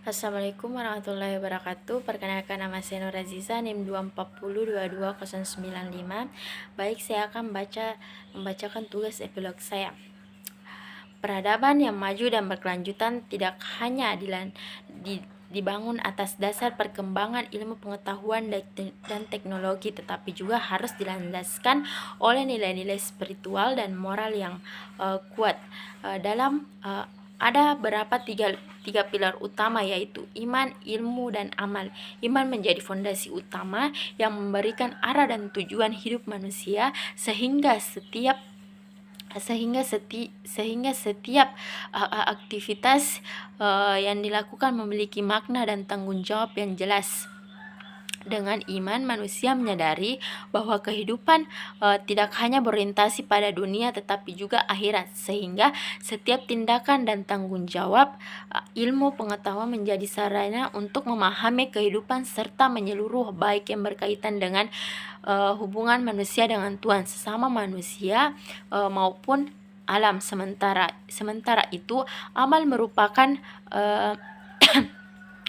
Assalamualaikum warahmatullahi wabarakatuh. Perkenalkan, nama saya Nur Aziza, NIM 2402295. Baik, saya akan membacakan tugas epilog saya. Peradaban yang maju dan berkelanjutan tidak hanya dibangun atas dasar perkembangan ilmu pengetahuan dan teknologi, tetapi juga harus dilandaskan oleh nilai-nilai spiritual dan moral yang kuat. Ada tiga pilar utama, yaitu iman, ilmu, dan amal. Iman menjadi fondasi utama yang memberikan arah dan tujuan hidup manusia, sehingga setiap aktivitas yang dilakukan memiliki makna dan tanggung jawab yang jelas. Dengan iman, manusia menyadari bahwa kehidupan tidak hanya berorientasi pada dunia tetapi juga akhirat, sehingga setiap tindakan dan tanggung jawab ilmu pengetahuan menjadi sarana untuk memahami kehidupan serta menyeluruh, baik yang berkaitan dengan hubungan manusia dengan Tuhan, sesama manusia, maupun alam. Sementara itu, amal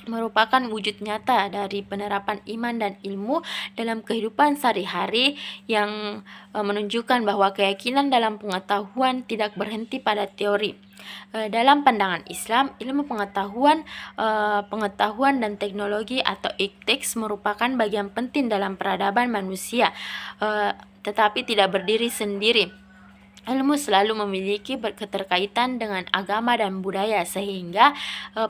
merupakan wujud nyata dari penerapan iman dan ilmu dalam kehidupan sehari-hari, yang menunjukkan bahwa keyakinan dalam pengetahuan tidak berhenti pada teori. Dalam pandangan Islam, ilmu pengetahuan dan teknologi atau IKTEK merupakan bagian penting dalam peradaban manusia, tetapi tidak berdiri sendiri. Ilmu selalu memiliki keterkaitan dengan agama dan budaya, sehingga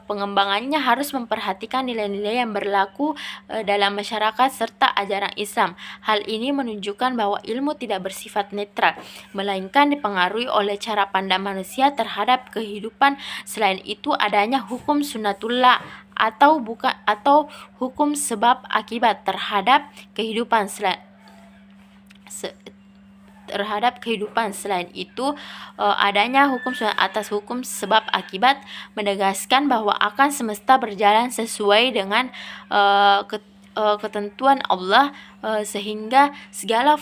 pengembangannya harus memperhatikan nilai-nilai yang berlaku dalam masyarakat serta ajaran Islam. Hal ini menunjukkan bahwa ilmu tidak bersifat netral, melainkan dipengaruhi oleh cara pandang manusia terhadap kehidupan. Selain itu, adanya hukum sunnatullah atau hukum sebab akibat terhadap kehidupan. Selain itu, adanya hukum atas hukum sebab akibat menegaskan bahwa akan semesta berjalan sesuai dengan ketentuan Allah, sehingga segala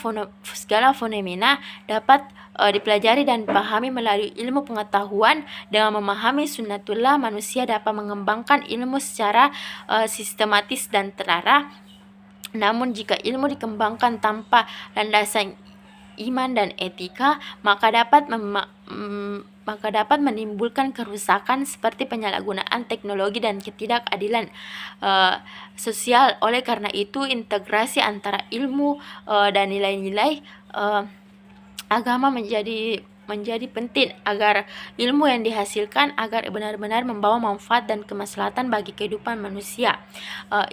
fenomena dapat dipelajari dan dipahami melalui ilmu pengetahuan. Dengan memahami sunnatullah, manusia dapat mengembangkan ilmu secara sistematis dan terarah. Namun jika ilmu dikembangkan tanpa landasan iman dan etika, maka dapat menimbulkan kerusakan seperti penyalahgunaan teknologi dan ketidakadilan sosial. Oleh karena itu, integrasi antara ilmu dan nilai-nilai agama menjadi penting agar ilmu yang dihasilkan benar-benar membawa manfaat dan kemaslahatan bagi kehidupan manusia.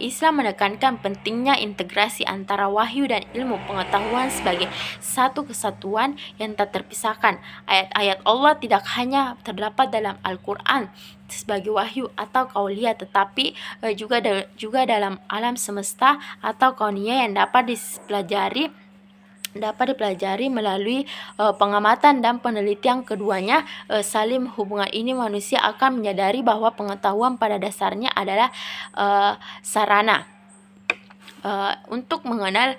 Islam menekankan pentingnya integrasi antara wahyu dan ilmu pengetahuan sebagai satu kesatuan yang tak terpisahkan. Ayat-ayat Allah tidak hanya terdapat dalam Al-Quran sebagai wahyu atau qauliyah, tetapi juga dalam alam semesta atau kauniyah yang dapat dipelajari melalui pengamatan dan penelitian keduanya. Saling hubungan ini, manusia akan menyadari bahwa pengetahuan pada dasarnya adalah sarana untuk mengenal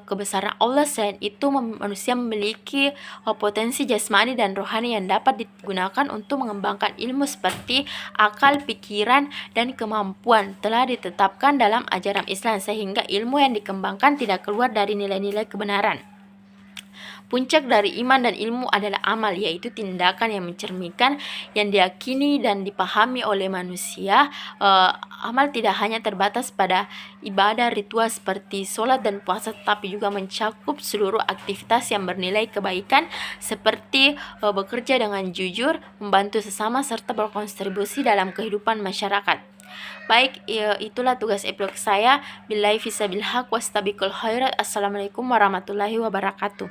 kebesaran Allah. Selain itu, manusia memiliki potensi jasmani dan rohani yang dapat digunakan untuk mengembangkan ilmu seperti akal, pikiran, dan kemampuan telah ditetapkan dalam ajaran Islam, sehingga ilmu yang dikembangkan tidak keluar dari nilai-nilai kebenaran. Puncak dari iman dan ilmu adalah amal, yaitu tindakan yang mencerminkan yang diyakini dan dipahami oleh manusia. Amal tidak hanya terbatas pada ibadah ritual seperti sholat dan puasa, tetapi juga mencakup seluruh aktivitas yang bernilai kebaikan seperti bekerja dengan jujur, membantu sesama, serta berkontribusi dalam kehidupan masyarakat. Baik, itulah tugas epilog saya. Billahi fisabil haq wastabiqul khairat. Assalamualaikum warahmatullahi wabarakatuh.